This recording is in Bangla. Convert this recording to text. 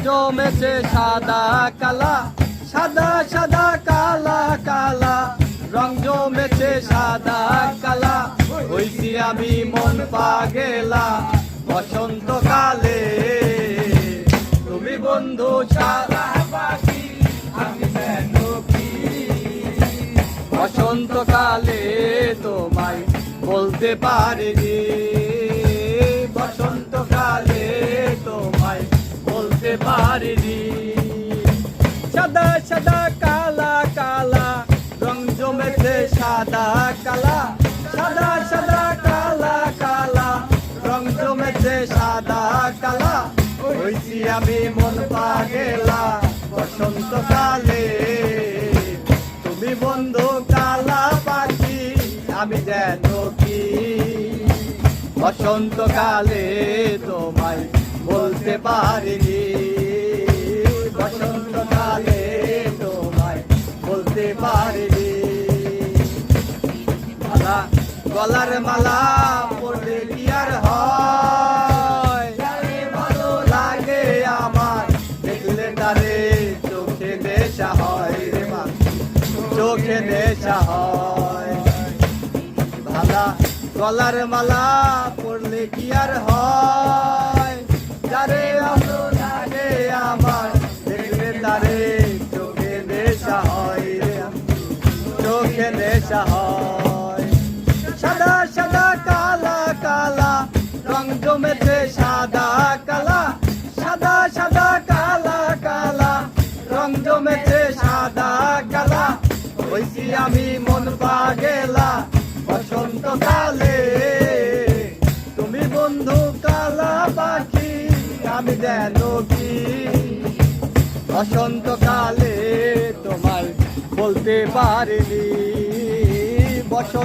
জমেছে সাদা কালা, সাদা সাদা কালা কালা, রং জমেছে সাদা কালা, হইছি আমি মন পাগেলা বসন্তকালে। তুমি বন্ধু সাদা পাখি, আমি যেন কি বসন্তকালে তোমায় বলতে পারিনি, বসন্তকালে তোমায় বলতে পারিনি। সাদা সাদা কালা কালা, রং জমেছে সাদা কালা, সাদা সাদা কালা কালা, রং জমেছে সাদা কালা, হইছি আমি মন পাগেলা বসন্তকালে। তুমি বন্ধু কালা পাখি, আমি যেন কি বসন্তকালে তোমায় বলতে পারিনি, বসন্তকালে তোমায় বলতে পারিনি। মালা গলার মালা পড়লে কি আর হয়, ভালো লাগে আমার দেখলে তারে চোখে নেশা হয় রে মা, চোখে নেশা হয়। ভালা গলার মালা পড়লে কি আর হয়, যারে ভালো লাগে আমার দেখলে তারে চোখে নেশা হয় রে, চোখে নেশা হয়। সাদা সাদা কালা কালা, রং জমেছে সাদা কালা, সাদা সাদা কালা কালা, রং জমেছে সাদা কালা, হইছি আমি মন পাগেলা বসন্তকালে। তুমি বন্ধু কালা পাখি, আমি যেন কি বসন্তকালে তোমায় বলতে পারিনি, বসন্ত